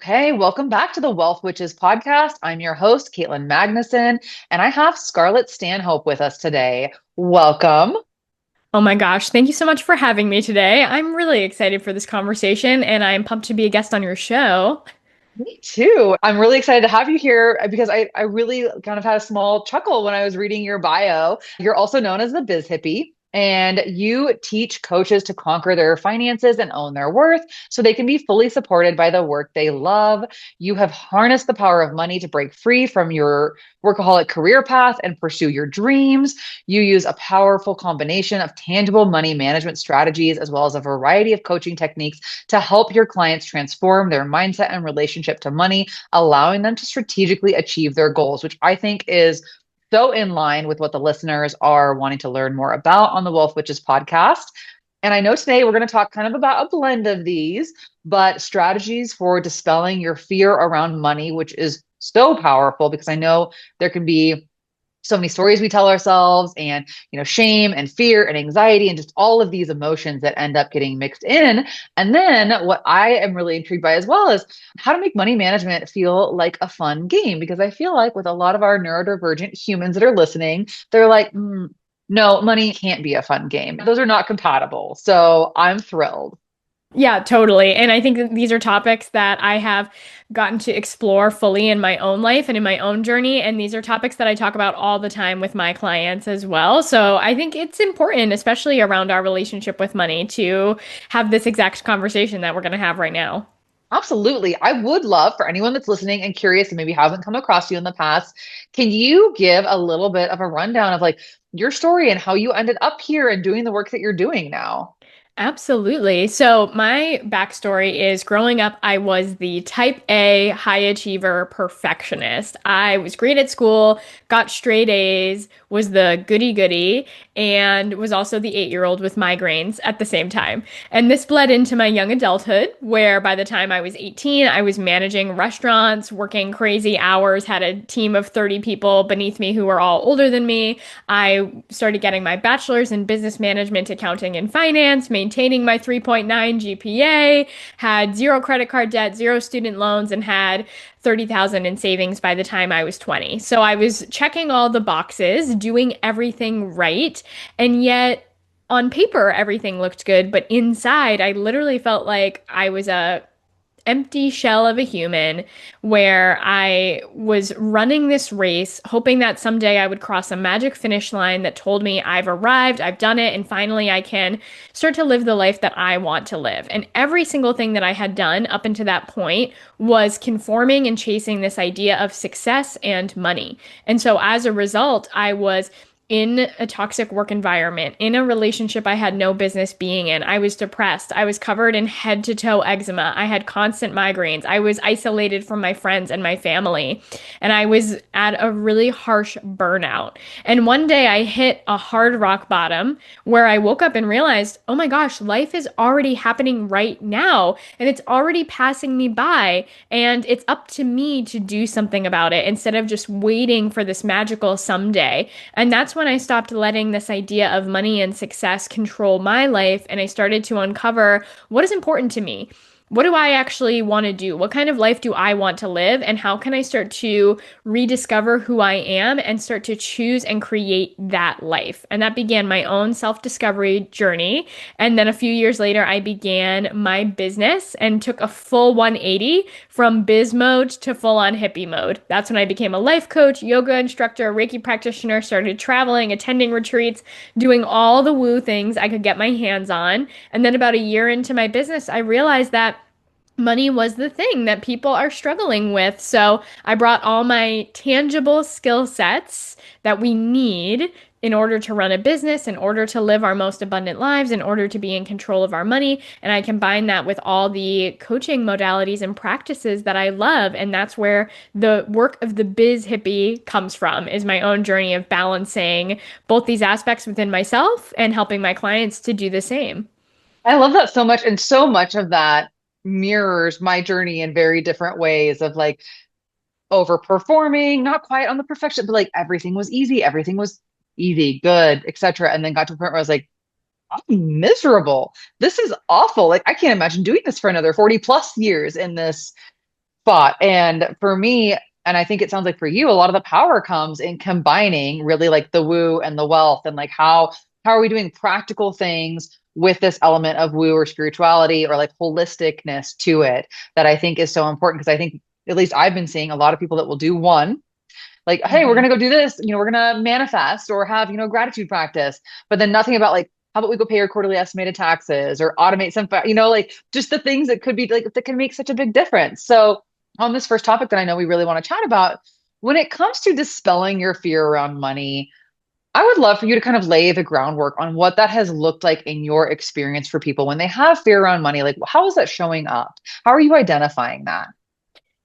Okay, welcome back to the Wealth Witches podcast. I'm your host, Katelyn Magnuson, and I have Scarlett Stanhope with us today. Welcome. Oh my gosh, thank you so much for having me today. I'm really excited for this conversation and I'm pumped to be a guest on your show. Me too. I'm really excited to have you here because I really kind of had a small chuckle when I was reading your bio. You're also known as the Biz Hippie, and you teach coaches to conquer their finances and own their worth so they can be fully supported by the work they love. You have harnessed the power of money to break free from your workaholic career path and pursue your dreams. You use a powerful combination of tangible money management strategies as well as a variety of coaching techniques to help your clients transform their mindset and relationship to money, allowing them to strategically achieve their goals, which I think is so in line with what the listeners are wanting to learn more about on the Wealth Witches podcast. And I know today we're going to talk kind of about a blend of these, but strategies for dispelling your fear around money, which is so powerful because I know there can be so many stories we tell ourselves and shame and fear and anxiety and just all of these emotions that end up getting mixed in. And then what I am really intrigued by as well is how to make money management feel like a fun game, because I feel like with a lot of our neurodivergent humans that are listening, they're like, no, money can't be a fun game. Those are not compatible. So I'm thrilled. Yeah, totally. And I think that these are topics that I have gotten to explore fully in my own life and in my own journey. And these are topics that I talk about all the time with my clients as well. So I think it's important, especially around our relationship with money, to have this exact conversation that we're going to have right now. Absolutely. I would love for anyone that's listening and curious and maybe hasn't come across you in the past, can you give a little bit of a rundown of like your story and how you ended up here and doing the work that you're doing now? Absolutely. So, my backstory is growing up, I was the type A high achiever perfectionist. I was great at school, got straight A's, was the goody goody, and was also the 8-year-old with migraines at the same time. And this bled into my young adulthood, where by the time I was 18, I was managing restaurants, working crazy hours, had a team of 30 people beneath me who were all older than me. I started getting my bachelor's in business management, accounting, and finance, maintaining my 3.9 GPA, had zero credit card debt, zero student loans, and had 30,000 in savings by the time I was 20. So I was checking all the boxes, doing everything right, and yet on paper everything looked good, but inside I literally felt like I was a empty shell of a human where I was running this race, hoping that someday I would cross a magic finish line that told me I've arrived, I've done it, and finally I can start to live the life that I want to live. And every single thing that I had done up until that point was conforming and chasing this idea of success and money. And so as a result, I was in a toxic work environment, in a relationship I had no business being in. I was depressed. I was covered in head to toe eczema. I had constant migraines. I was isolated from my friends and my family. And I was at a really harsh burnout. And one day I hit a hard rock bottom where I woke up and realized, oh my gosh, life is already happening right now. And it's already passing me by. And it's up to me to do something about it instead of just waiting for this magical someday. And that's when I stopped letting this idea of money and success control my life and I started to uncover what is important to me. What do I actually want to do? What kind of life do I want to live? And how can I start to rediscover who I am and start to choose and create that life? And that began my own self discovery journey. And then a few years later, I began my business and took a full 180 from biz mode to full on hippie mode. That's when I became a life coach, yoga instructor, Reiki practitioner, started traveling, attending retreats, doing all the woo things I could get my hands on. And then about a year into my business, I realized that money was the thing that people are struggling with. So I brought all my tangible skill sets that we need in order to run a business, in order to live our most abundant lives, in order to be in control of our money. And I combine that with all the coaching modalities and practices that I love. And that's where the work of the biz hippie comes from, is my own journey of balancing both these aspects within myself and helping my clients to do the same. I love that so much. And so much of that mirrors my journey in very different ways of like overperforming, not quite on the perfection, but like everything was easy, good, etc. And then got to a point where I was like, I'm miserable. This is awful. Like I can't imagine doing this for another 40 plus years in this spot. And for me, and I think it sounds like for you, a lot of the power comes in combining really like the woo and the wealth and like how are we doing practical things with this element of woo or spirituality or like holisticness to it that I think is so important because I think at least I've been seeing a lot of people that will do one like, hey, we're Mhm. gonna go do this, we're gonna manifest or have, gratitude practice, but then nothing about like, how about we go pay your quarterly estimated taxes or automate some, like just the things that could be like that can make such a big difference. So on this first topic that I know we really want to chat about, when it comes to dispelling your fear around money, I would love for you to kind of lay the groundwork on what that has looked like in your experience for people when they have fear around money. Like, how is that showing up? How are you identifying that?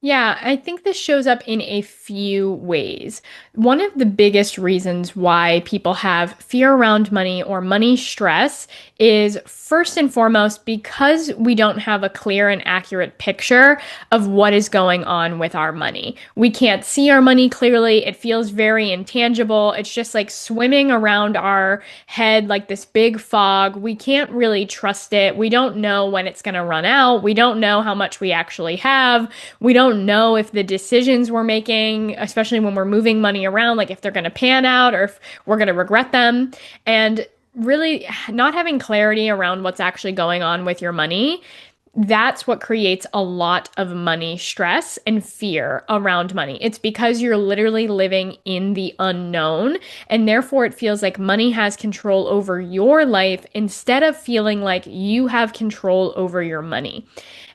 Yeah, I think this shows up in a few ways. One of the biggest reasons why people have fear around money or money stress is first and foremost because we don't have a clear and accurate picture of what is going on with our money. We can't see our money clearly. It feels very intangible. It's just like swimming around our head like this big fog. We can't really trust it. We don't know when it's going to run out. We don't know how much we actually have. We don't know if the decisions we're making, especially when we're moving money around, like if they're going to pan out or if we're going to regret them. And really not having clarity around what's actually going on with your money, that's what creates a lot of money stress and fear around money. It's because you're literally living in the unknown, and therefore it feels like money has control over your life instead of feeling like you have control over your money.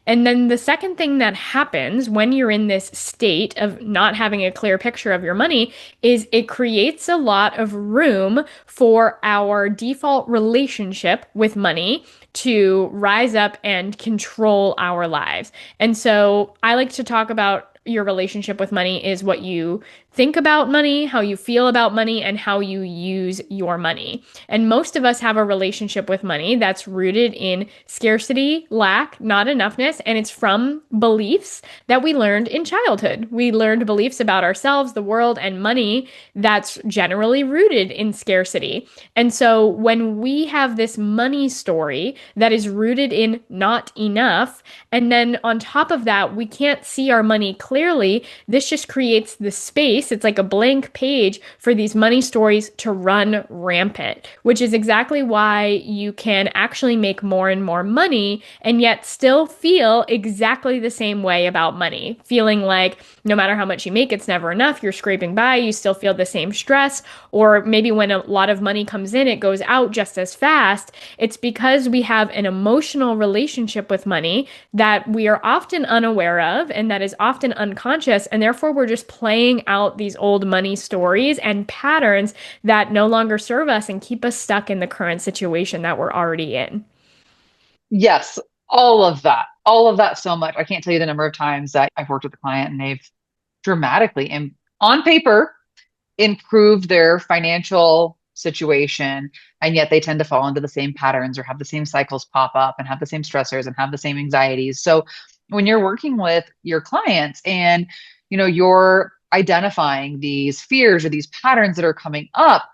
And then the second thing that happens when you're in this state of not having a clear picture of your money is it creates a lot of room for our default relationship with money to rise up and control our lives. And so I like to talk about your relationship with money is what you think about money, how you feel about money, and how you use your money. And most of us have a relationship with money that's rooted in scarcity, lack, not enoughness, and it's from beliefs that we learned in childhood. We learned beliefs about ourselves, the world, and money that's generally rooted in scarcity. And so when we have this money story that is rooted in not enough, and then on top of that, we can't see our money clearly, this just creates the space. It's like a blank page for these money stories to run rampant, which is exactly why you can actually make more and more money and yet still feel exactly the same way about money. Feeling like no matter how much you make, it's never enough. You're scraping by, you still feel the same stress. Or maybe when a lot of money comes in, it goes out just as fast. It's because we have an emotional relationship with money that we are often unaware of and that is often unconscious. And therefore, we're just playing out these old money stories and patterns that no longer serve us and keep us stuck in the current situation that we're already in. Yes, all of that so much. I can't tell you the number of times that I've worked with a client and they've dramatically and on paper improved their financial situation, and yet they tend to fall into the same patterns or have the same cycles pop up and have the same stressors and have the same anxieties. So when you're working with your clients and you're identifying these fears or these patterns that are coming up,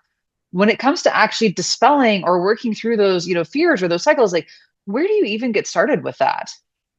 when it comes to actually dispelling or working through those, fears or those cycles, like where do you even get started with that?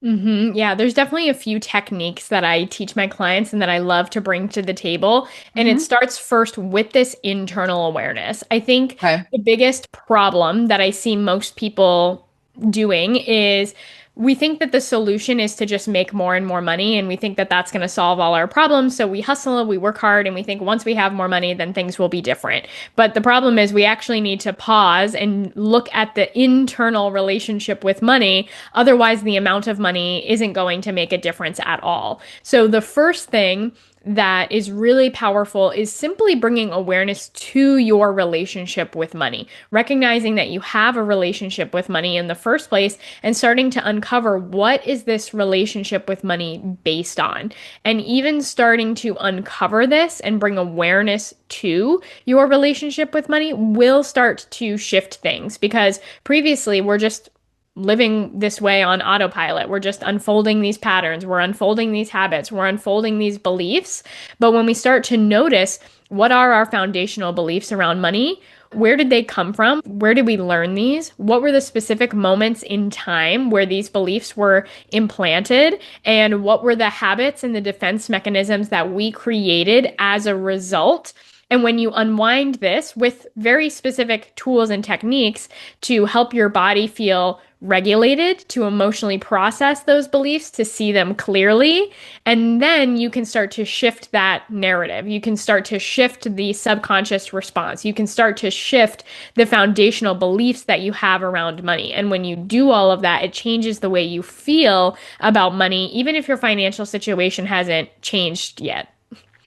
Yeah, there's definitely a few techniques that I teach my clients and that I love to bring to the table. And it Hmm. starts first with this internal awareness. I think Okay. the biggest problem that I see most people doing is we think that the solution is to just make more and more money, and we think that that's going to solve all our problems. So we hustle, we work hard, and we think once we have more money, then things will be different. But the problem is we actually need to pause and look at the internal relationship with money. Otherwise, the amount of money isn't going to make a difference at all. So the first thing that is really powerful is simply bringing awareness to your relationship with money, recognizing that you have a relationship with money in the first place and starting to uncover what is this relationship with money based on. And even starting to uncover this and bring awareness to your relationship with money will start to shift things because previously we're just living this way on autopilot. We're just unfolding these patterns, we're unfolding these habits, we're unfolding these beliefs. But when we start to notice what are our foundational beliefs around money, Where did they come from? Where did we learn these? What were the specific moments in time where these beliefs were implanted? And what were the habits and the defense mechanisms that we created as a result? And when you unwind this with very specific tools and techniques to help your body feel regulated, to emotionally process those beliefs, to see them clearly, and then you can start to shift that narrative. You can start to shift the subconscious response. You can start to shift the foundational beliefs that you have around money. And when you do all of that, it changes the way you feel about money, even if your financial situation hasn't changed yet.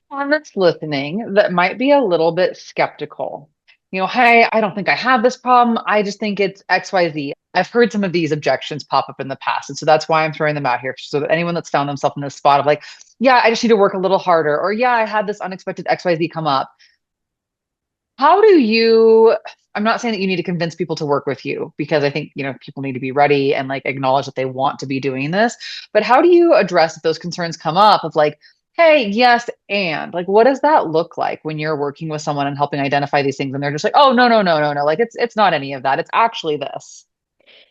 One that's listening that might be a little bit skeptical. Hey, I don't think I have this problem. I just think it's XYZ. I've heard some of these objections pop up in the past. And so that's why I'm throwing them out here. So that anyone that's found themselves in this spot of like, yeah, I just need to work a little harder, or yeah, I had this unexpected XYZ come up. How do you, I'm not saying that you need to convince people to work with you because I think, people need to be ready and like acknowledge that they want to be doing this. But how do you address if those concerns come up of like, hey, yes, and like, what does that look like when you're working with someone and helping identify these things and they're just like, oh, no, no, no, no, no, like it's not any of that. It's actually this.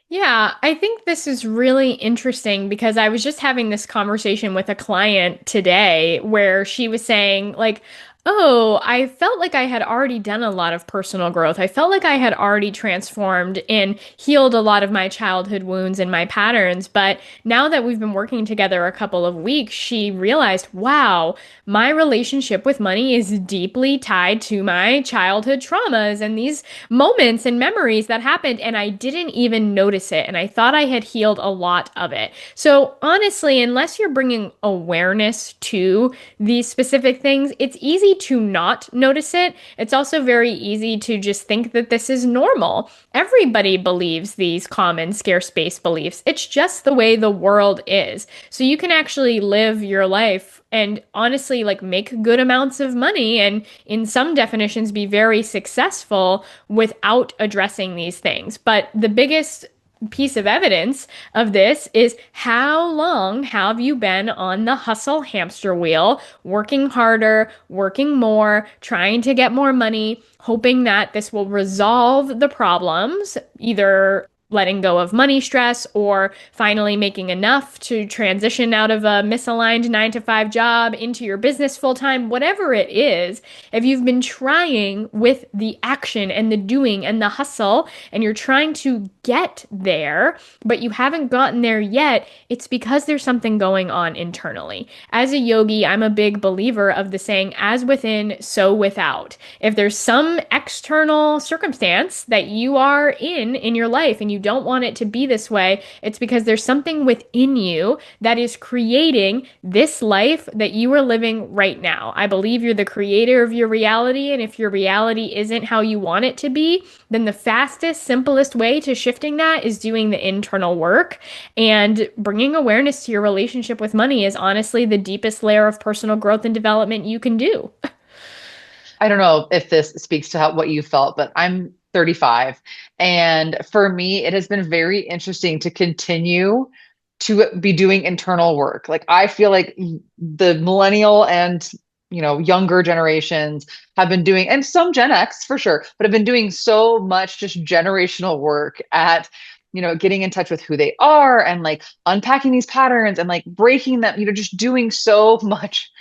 Yeah, I think this is really interesting because I was just having this conversation with a client today where she was saying, like, oh, I felt like I had already done a lot of personal growth. I felt like I had already transformed and healed a lot of my childhood wounds and my patterns. But now that we've been working together a couple of weeks, she realized, wow, my relationship with money is deeply tied to my childhood traumas and these moments and memories that happened, and I didn't even notice it. And I thought I had healed a lot of it. So, honestly, unless you're bringing awareness to these specific things, it's easy to not notice it. It's also very easy to just think that this is normal. Everybody believes these common scarce based beliefs. It's just the way the world is. So, you can actually live your life and honestly like make good amounts of money and in some definitions be very successful without addressing these things. But the biggest piece of evidence of this is how long have you been on the hustle hamster wheel, working harder, working more, trying to get more money, hoping that this will resolve the problems, either letting go of money stress or finally making enough to transition out of a misaligned 9 to 5 job into your business full time, whatever it is. If you've been trying with the action and the doing and the hustle and you're trying to get there, but you haven't gotten there yet, it's because there's something going on internally. As a yogi, I'm a big believer of the saying, as within, so without. If there's some external circumstance that you are in your life and you don't want it to be this way, it's because there's something within you that is creating this life that you are living right now. I believe you're the creator of your reality, and if your reality isn't how you want it to be, then the fastest, simplest way to shifting that is doing the internal work. And bringing awareness to your relationship with money is honestly the deepest layer of personal growth and development you can do. I don't know if this speaks to what you felt, but I'm 35. And for me, it has been very interesting to continue to be doing internal work. Like I feel like the millennial and younger generations have been doing, and some Gen X for sure, but have been doing so much just generational work at getting in touch with who they are and like unpacking these patterns and like breaking them, just doing so much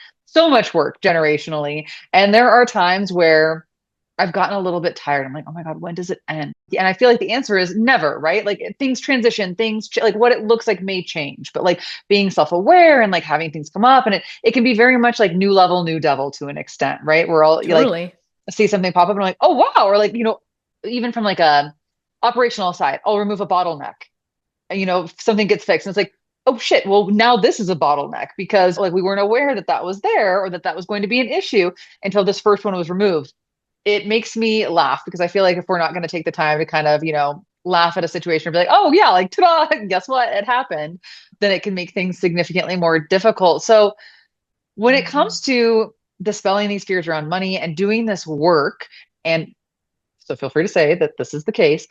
work generationally. And there are times where I've gotten a little bit tired. I'm like, oh my God, when does it end? And I feel like the answer is never, right? Like things transition, like what it looks like may change, but like being self-aware and like having things come up, and it can be very much like new level, new devil to an extent, right? We're all you like Totally. see something pop up and I'm like, oh wow, or like, even from like a operational side, I'll remove a bottleneck. And, something gets fixed. And it's like, oh shit, well, now this is a bottleneck because like we weren't aware that that was there or that that was going to be an issue until this first one was removed. It makes me laugh because I feel like if we're not going to take the time to kind of, laugh at a situation and be like, oh yeah, like ta-da, guess what? It happened, then it can make things significantly more difficult. So when it Mhm. comes to dispelling these fears around money and doing this work, and so feel free to say that this is the case,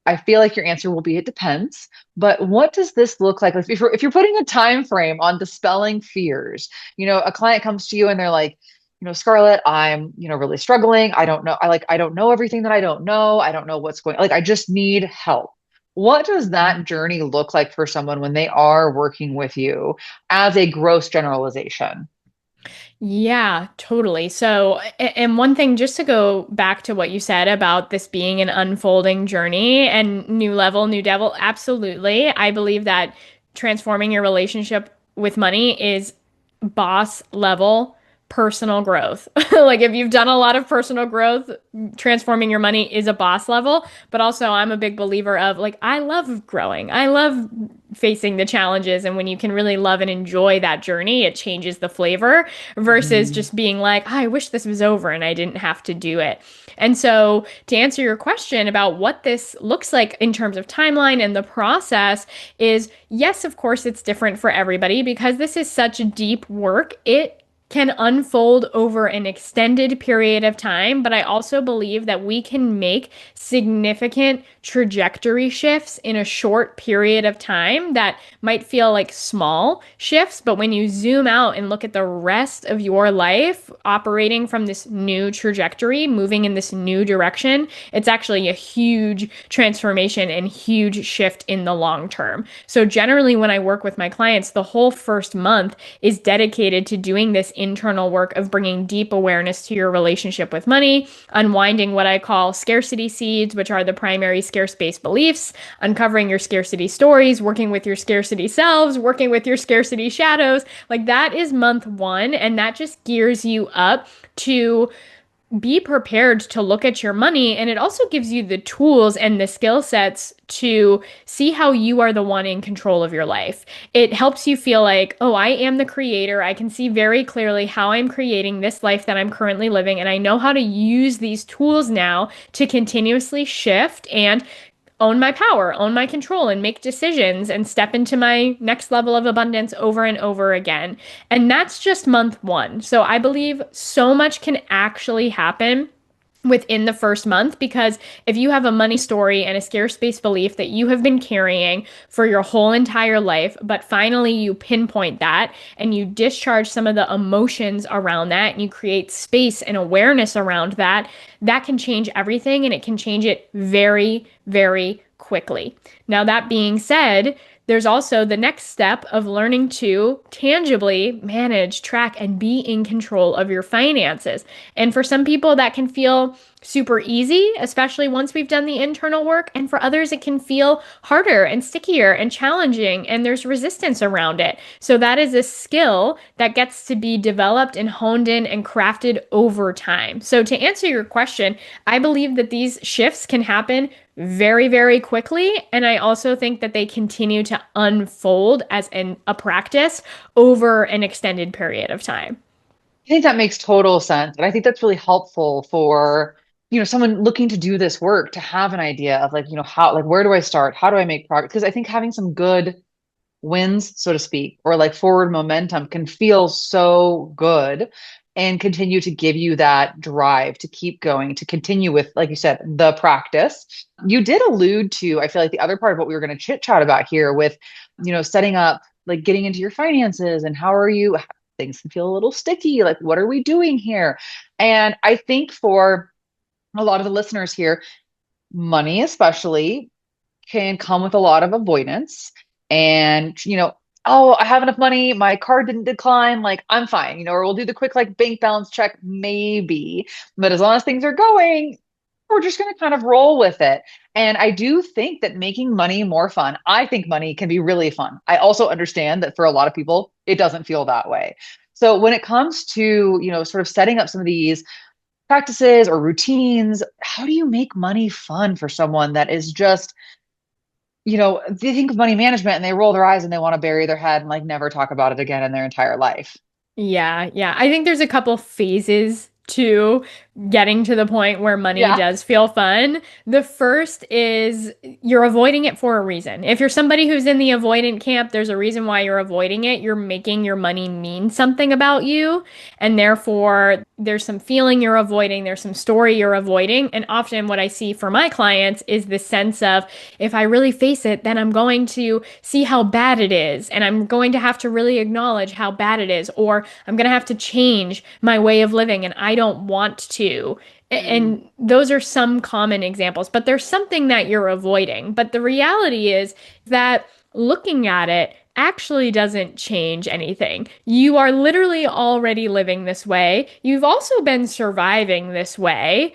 I feel like your answer will be it depends. But what does this look like? Like if you're putting a time frame on dispelling fears, a client comes to you and they're like, Scarlett, I'm, really struggling. I don't know. I don't know everything that I don't know. I don't know what's going, like, I just need help. What does that journey look like for someone when they are working with you as a gross generalization? Yeah, totally. So, and one thing, just to go back to what you said about this being an unfolding journey and new level, new devil, absolutely. I believe that transforming your relationship with money is boss level personal growth. Like if you've done a lot of personal growth, transforming your money is a boss level, but also I'm a big believer of like I love growing. I love facing the challenges, and when you can really love and enjoy that journey, it changes the flavor versus Mhm. just being like, oh, I wish this was over and I didn't have to do it. And so, to answer your question about what this looks like in terms of timeline and the process, is yes, of course, it's different for everybody because this is such deep work. It can unfold over an extended period of time, but I also believe that we can make significant trajectory shifts in a short period of time that might feel like small shifts, but when you zoom out and look at the rest of your life operating from this new trajectory, moving in this new direction, it's actually a huge transformation and huge shift in the long term. So, generally, when I work with my clients, the whole first month is dedicated to doing this internal work of bringing deep awareness to your relationship with money, unwinding what I call scarcity seeds, which are the primary scarce based beliefs, uncovering your scarcity stories, working with your scarcity selves, working with your scarcity shadows. Like that is month one. And that just gears you up to be prepared to look at your money, and it also gives you the tools and the skill sets to see how you are the one in control of your life. It helps you feel like, oh, I am the creator. I can see very clearly how I'm creating this life that I'm currently living, and I know how to use these tools now to continuously shift and own my power, own my control, and make decisions and step into my next level of abundance over and over again. And that's just month one. So I believe so much can actually happen within the first month because if you have a money story and a scarce based belief that you have been carrying for your whole entire life, but finally you pinpoint that and you discharge some of the emotions around that and you create space and awareness around that, that can change everything and it can change it very, very quickly. Now, that being said, there's also the next step of learning to tangibly manage, track, and be in control of your finances. And for some people, that can feel super easy, especially once we've done the internal work. And for others, it can feel harder and stickier and challenging, and there's resistance around it. So, that is a skill that gets to be developed and honed in and crafted over time. So, to answer your question, I believe that these shifts can happen very, very quickly. And I also think that they continue to unfold as a practice over an extended period of time. I think that makes total sense. And I think that's really helpful for, someone looking to do this work to have an idea of like, how, like, where do I start? How do I make progress? Because I think having some good wins, so to speak, or like forward momentum can feel so good and continue to give you that drive to keep going, to continue with, like you said, the practice. You did allude to, I feel like the other part of what we were going to chit chat about here with, setting up, like getting into your finances and how are you, things can feel a little sticky. Like, what are we doing here? And I think for a lot of the listeners here, money especially can come with a lot of avoidance. And, oh, I have enough money. My card didn't decline. Like, I'm fine, or we'll do the quick, like, bank balance check, maybe. But as long as things are going, we're just going to kind of roll with it. And I do think that making money more fun, I think money can be really fun. I also understand that for a lot of people, it doesn't feel that way. So when it comes to, sort of setting up some of these practices or routines, how do you make money fun for someone that is just, they think of money management and they roll their eyes and they want to bury their head and like never talk about it again in their entire life? Yeah, yeah. I think there's a couple phases to getting to the point where money Yeah. does feel fun. The first is you're avoiding it for a reason. If you're somebody who's in the avoidant camp, there's a reason why you're avoiding it. You're making your money mean something about you, and therefore there's some feeling you're avoiding, there's some story you're avoiding. And often what I see for my clients is this sense of, if I really face it, then I'm going to see how bad it is. And I'm going to have to really acknowledge how bad it is, or I'm going to have to change my way of living and I don't want to. Mm. And those are some common examples, but there's something that you're avoiding. But the reality is that looking at it actually doesn't change anything. You are literally already living this way. You've also been surviving this way.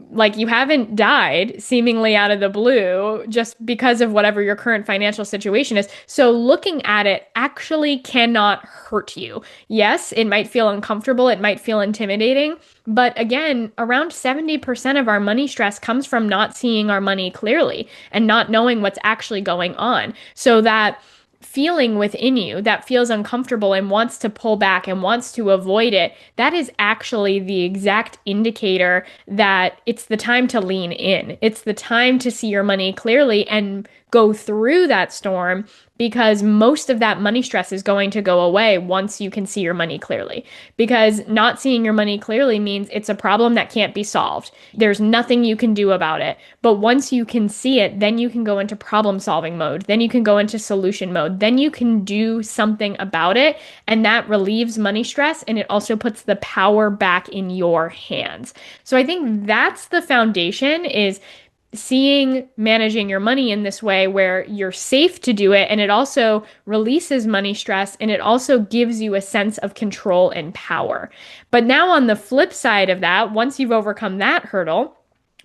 Like, you haven't died seemingly out of the blue just because of whatever your current financial situation is. So looking at it actually cannot hurt you. Yes, it might feel uncomfortable, it might feel intimidating, but again, around 70% of our money stress comes from not seeing our money clearly and not knowing what's actually going on. So that feeling within you that feels uncomfortable and wants to pull back and wants to avoid it, that is actually the exact indicator that it's the time to lean in. It's the time to see your money clearly and go through that storm, because most of that money stress is going to go away once you can see your money clearly. Because not seeing your money clearly means it's a problem that can't be solved. There's nothing you can do about it. But once you can see it, then you can go into problem solving mode. Then you can go into solution mode. Then you can do something about it. And that relieves money stress. And it also puts the power back in your hands. So I think that's the foundation, is seeing managing your money in this way where you're safe to do it, and it also releases money stress, and it also gives you a sense of control and power. But now on the flip side of that, once you've overcome that hurdle,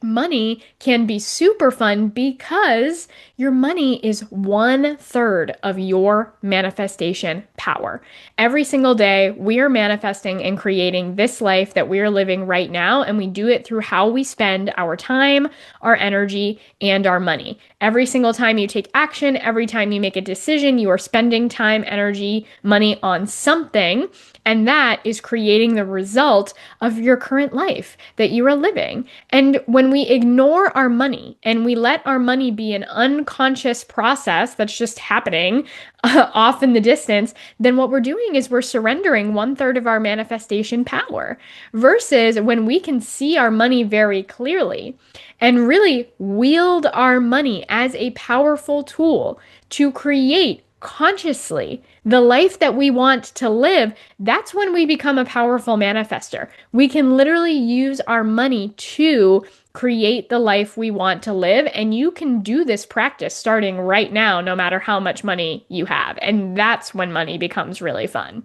money can be super fun because your money is 1/3 of your manifestation power. Every single day, we are manifesting and creating this life that we are living right now, and we do it through how we spend our time, our energy, and our money. Every single time you take action, every time you make a decision, you are spending time, energy, money on something, and that is creating the result of your current life that you are living. And when we ignore our money and we let our money be an unconscious process that's just happening off in the distance, then what we're doing is we're surrendering 1/3 of our manifestation power. Versus when we can see our money very clearly and really wield our money as a powerful tool to create consciously the life that we want to live, that's when we become a powerful manifester. We can literally use our money to create the life we want to live. And you can do this practice starting right now, no matter how much money you have. And that's when money becomes really fun.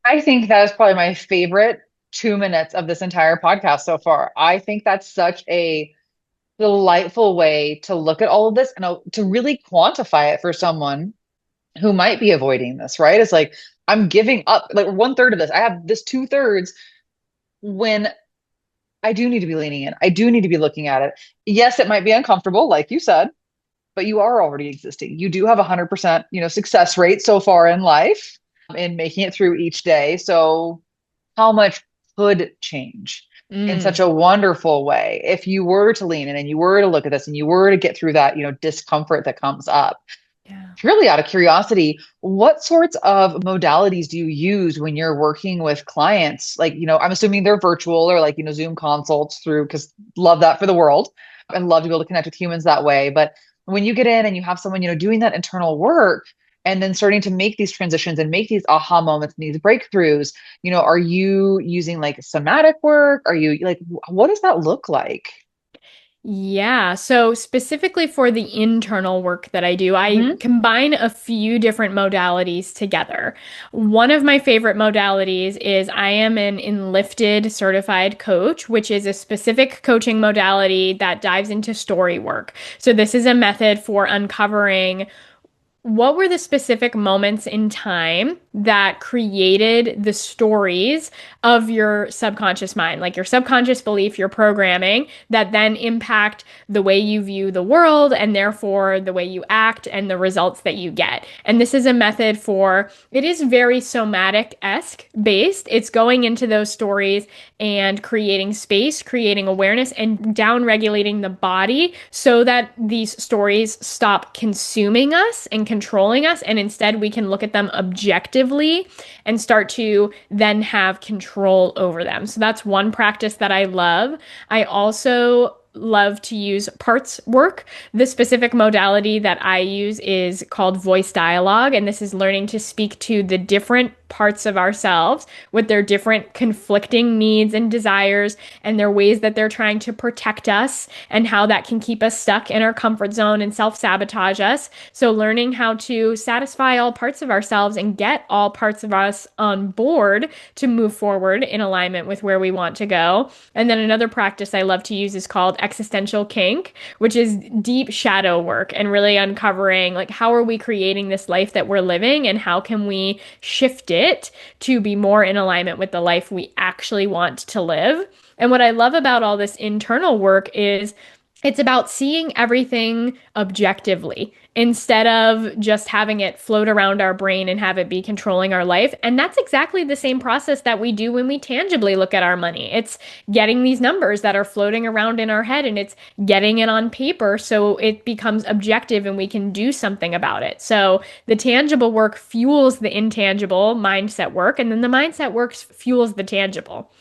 I think that is probably my favorite 2 minutes of this entire podcast so far. I think that's such a delightful way to look at all of this and to really quantify it for someone who might be avoiding this, right? It's like, I'm giving up like 1/3 of this. I have this 2/3 when I do need to be leaning in. I do need to be looking at it. Yes, it might be uncomfortable, like you said, but you are already existing. You do have 100%, success rate so far in life in making it through each day. So how much could change in such Mm, a wonderful way if you were to lean in and you were to look at this and you were to get through that, discomfort that comes up? yeah. Purely out of curiosity, what sorts of modalities do you use when you're working with clients? Like, I'm assuming they're virtual or like, Zoom consults through, because love that for the world and love to be able to connect with humans that way. But when you get in and you have someone, doing that internal work and then starting to make these transitions and make these aha moments and these breakthroughs, are you using like somatic work? Are you like, what does that look like? Yeah, so specifically for the internal work that I do, I Hmm. combine a few different modalities together. One of my favorite modalities is I am an enlifted certified coach, which is a specific coaching modality that dives into story work. So this is a method for uncovering what were the specific moments in time that created the stories of your subconscious mind, like your subconscious belief, your programming, that then impact the way you view the world and therefore the way you act and the results that you get? And this is a method for, it is very somatic-esque based. It's going into those stories and creating space, creating awareness, and down regulating the body so that these stories stop consuming us and controlling us. And instead, we can look at them objectively objectively and start to then have control over them. So that's one practice that I love. I also love to use parts work. The specific modality that I use is called voice dialogue, and this is learning to speak to the different parts of ourselves with their different conflicting needs and desires and their ways that they're trying to protect us and how that can keep us stuck in our comfort zone and self-sabotage us. So learning how to satisfy all parts of ourselves and get all parts of us on board to move forward in alignment with where we want to go. And then another practice I love to use is called existential kink, which is deep shadow work and really uncovering like how are we creating this life that we're living and how can we shift it to be more in alignment with the life we actually want to live. And what I love about all this internal work is it's about seeing everything objectively instead of just having it float around our brain and have it be controlling our life. And that's exactly the same process that we do when we tangibly look at our money. It's getting these numbers that are floating around in our head and it's getting it on paper so it becomes objective and we can do something about it. So the tangible work fuels the intangible mindset work, and then the mindset work fuels the tangible.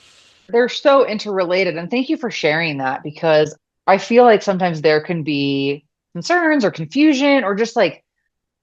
They're so interrelated. And thank you for sharing that because I feel like sometimes there can be concerns or confusion or just like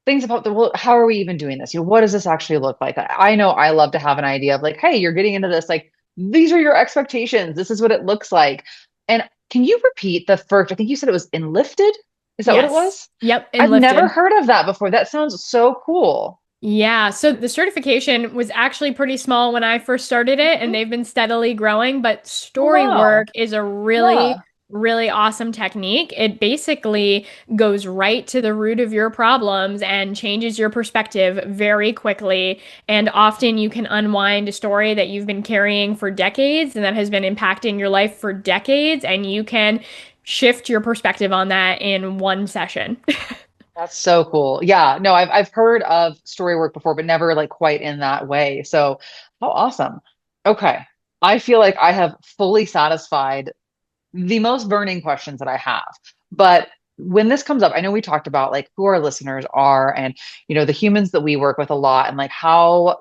things about the, well, how are we even doing this? What does this actually look like? I know I love to have an idea of like, hey, you're getting into this, like, these are your expectations. This is what it looks like. And can you repeat the first? I think you said it was enlifted. Is that what it Yes. was? Yep. And I've never lifted. heard of that before. That sounds so cool. Yeah, so the certification was actually pretty small when I first started it, and Mhm. they've been steadily growing. But Oh, story wow. work is a really, Yeah. really awesome technique. It basically goes right to the root of your problems and changes your perspective very quickly. And often you can unwind a story that you've been carrying for decades and that has been impacting your life for decades, and you can shift your perspective on that in one session. That's so cool. Yeah, no, I've heard of story work before, but never like quite in that way. So, how awesome. Okay. I feel like I have fully satisfied the most burning questions that I have. But when this comes up, I know we talked about like who our listeners are and the humans that we work with a lot and like how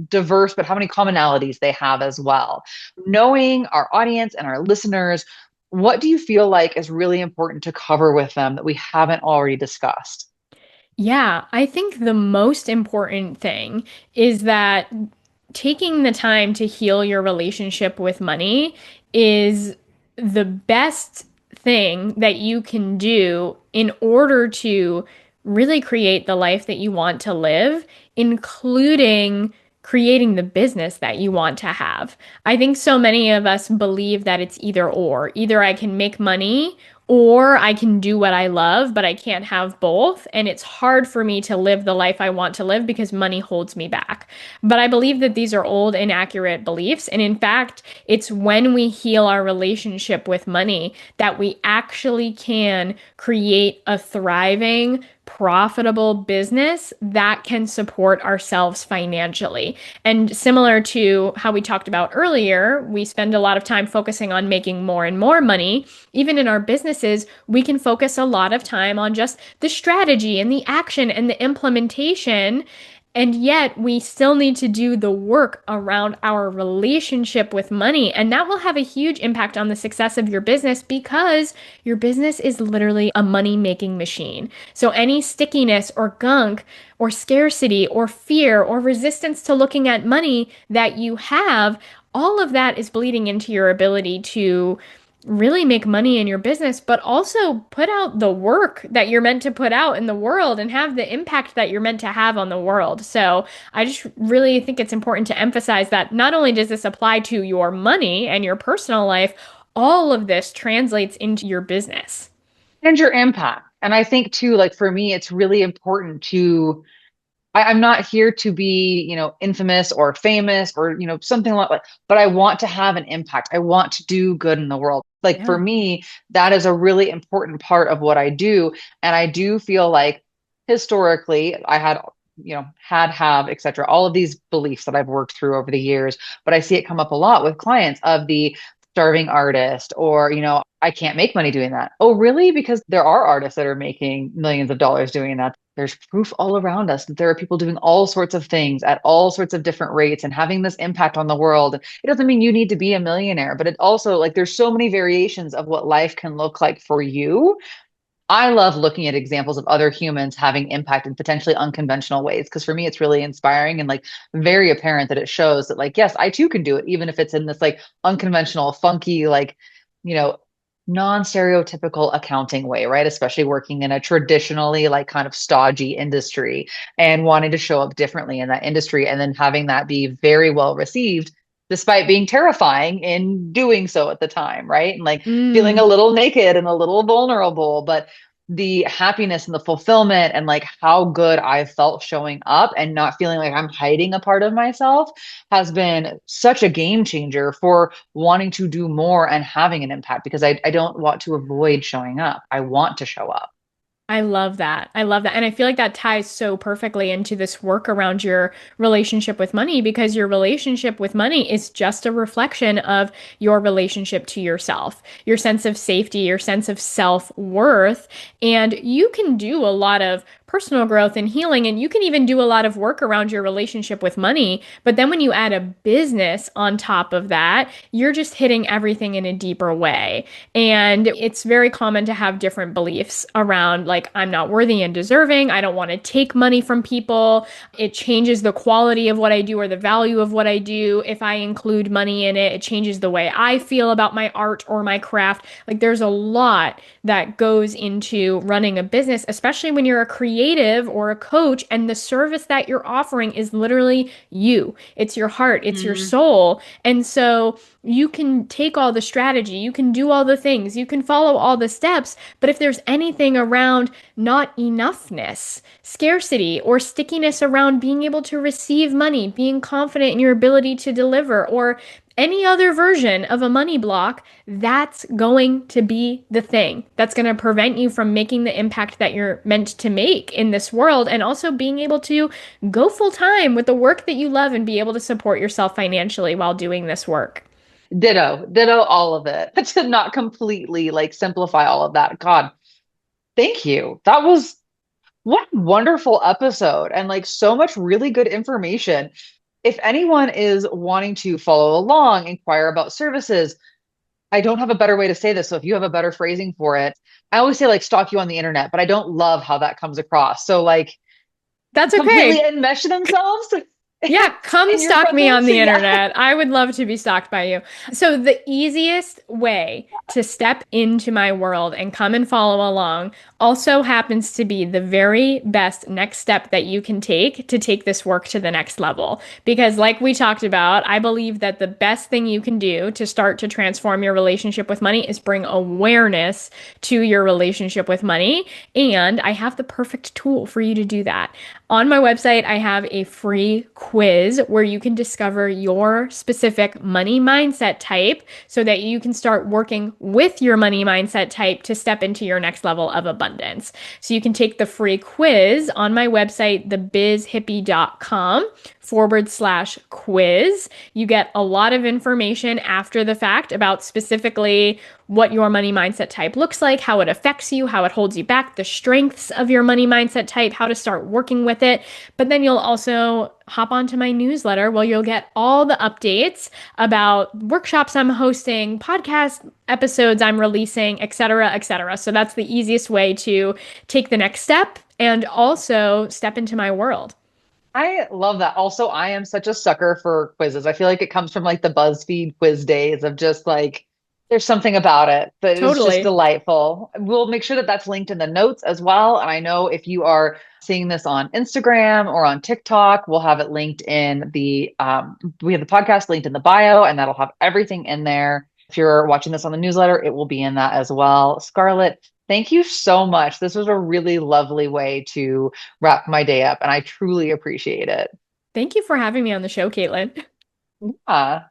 diverse, but how many commonalities they have as well. Knowing our audience and our listeners, what do you feel like is really important to cover with them that we haven't already discussed? Yeah, I think the most important thing is that taking the time to heal your relationship with money is the best thing that you can do in order to really create the life that you want to live, including creating the business that you want to have. I think so many of us believe that it's either or. Either I can make money or I can do what I love, but I can't have both. And it's hard for me to live the life I want to live because money holds me back. But I believe that these are old, inaccurate beliefs. And in fact, it's when we heal our relationship with money that we actually can create a thriving, profitable business that can support ourselves financially. And similar to how we talked about earlier, we spend a lot of time focusing on making more and more money. Even in our businesses, we can focus a lot of time on just the strategy and the action and the implementation. And yet, we still need to do the work around our relationship with money. And that will have a huge impact on the success of your business because your business is literally a money making machine. So, any stickiness or gunk or scarcity or fear or resistance to looking at money that you have, all of that is bleeding into your ability to really make money in your business, but also put out the work that you're meant to put out in the world and have the impact that you're meant to have on the world. So I just really think it's important to emphasize that not only does this apply to your money and your personal life, all of this translates into your business. And your impact. And I think too, like for me, it's really important to I'm not here to be, infamous or famous or, something like that, but I want to have an impact. I want to do good in the world. Like for Yeah. me, that is a really important part of what I do. And I do feel like historically I had, have, et cetera, all of these beliefs that I've worked through over the years, but I see it come up a lot with clients of the starving artist or, I can't make money doing that. Oh, really? Because there are artists that are making millions of dollars doing that. There's proof all around us that there are people doing all sorts of things at all sorts of different rates and having this impact on the world. It doesn't mean you need to be a millionaire, but it also like there's so many variations of what life can look like for you. I love looking at examples of other humans having impact in potentially unconventional ways because for me it's really inspiring and like very apparent that it shows that like yes, I too can do it even if it's in this like unconventional, funky like, you know, non-stereotypical accounting way, right? Especially working in a traditionally like kind of stodgy industry and wanting to show up differently in that industry and then having that be very well received despite being terrifying in doing so at the time, right? And like feeling Mm. a little naked and a little vulnerable, but the happiness and the fulfillment and like how good I felt showing up and not feeling like I'm hiding a part of myself has been such a game changer for wanting to do more and having an impact because I don't want to avoid showing up. I want to show up. I love that. I love that. And I feel like that ties so perfectly into this work around your relationship with money because your relationship with money is just a reflection of your relationship to yourself, your sense of safety, your sense of self-worth. And you can do a lot of personal growth and healing, and you can even do a lot of work around your relationship with money. But then when you add a business on top of that, you're just hitting everything in a deeper way. And it's very common to have different beliefs around, like, I'm not worthy and deserving. I don't want to take money from people. It changes the quality of what I do or the value of what I do. If I include money in it, it changes the way I feel about my art or my craft. Like, there's a lot that goes into running a business, especially when you're a creative or a coach and the service that you're offering is literally you. It's your heart, it's your Mm. soul. And so you can take all the strategy, you can do all the things, you can follow all the steps, but if there's anything around not enoughness, scarcity, or stickiness around being able to receive money, being confident in your ability to deliver, or any other version of a money block, that's going to be the thing that's going to prevent you from making the impact that you're meant to make in this world and also being able to go full time with the work that you love and be able to support yourself financially while doing this work. Ditto all of it. To not completely like simplify all of that. God, thank you. That was what a wonderful episode and like so much really good information. If anyone is wanting to follow along, inquire about services, I don't have a better way to say this. So if you have a better phrasing for it, I always say like stalk you on the internet, but I don't love how that comes across. So like That's completely okay. enmesh themselves Yeah, come in your stalk me on presence. the Yeah. internet. I would love to be stalked by you. So, the easiest way to step into my world and come and follow along also happens to be the very best next step that you can take this work to the next level. Because, like we talked about, I believe that the best thing you can do to start to transform your relationship with money is bring awareness to your relationship with money. And I have the perfect tool for you to do that. On my website, I have a free quiz where you can discover your specific money mindset type so that you can start working with your money mindset type to step into your next level of abundance. So you can take the free quiz on my website, thebizhippie.com/quiz. You get a lot of information after the fact about specifically what your money mindset type looks like, how it affects you, how it holds you back, the strengths of your money mindset type, how to start working with it. But then you'll also hop onto my newsletter where you'll get all the updates about workshops I'm hosting, podcast episodes I'm releasing, et cetera, et cetera. So that's the easiest way to take the next step and also step into my world. I love that. Also, I am such a sucker for quizzes. I feel like it comes from like the BuzzFeed quiz days of just like, there's something about it that is just Totally. delightful. We'll make sure that that's linked in the notes as well. And I know if you are seeing this on Instagram or on TikTok, we'll have it linked in we have the podcast linked in the bio, and that'll have everything in there. If you're watching this on the newsletter, it will be in that as well. Scarlett, thank you so much. This was a really lovely way to wrap my day up, and I truly appreciate it. Thank you for having me on the show, Caitlin. Yeah.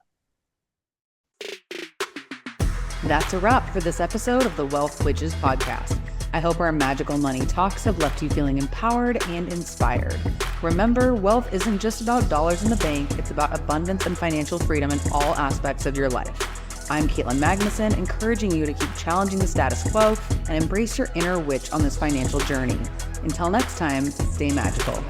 That's a wrap for this episode of the Wealth Witches podcast. I hope our magical money talks have left you feeling empowered and inspired. Remember, wealth isn't just about dollars in the bank, it's about abundance and financial freedom in all aspects of your life. I'm Katelyn Magnuson, encouraging you to keep challenging the status quo and embrace your inner witch on this financial journey. Until next time, stay magical.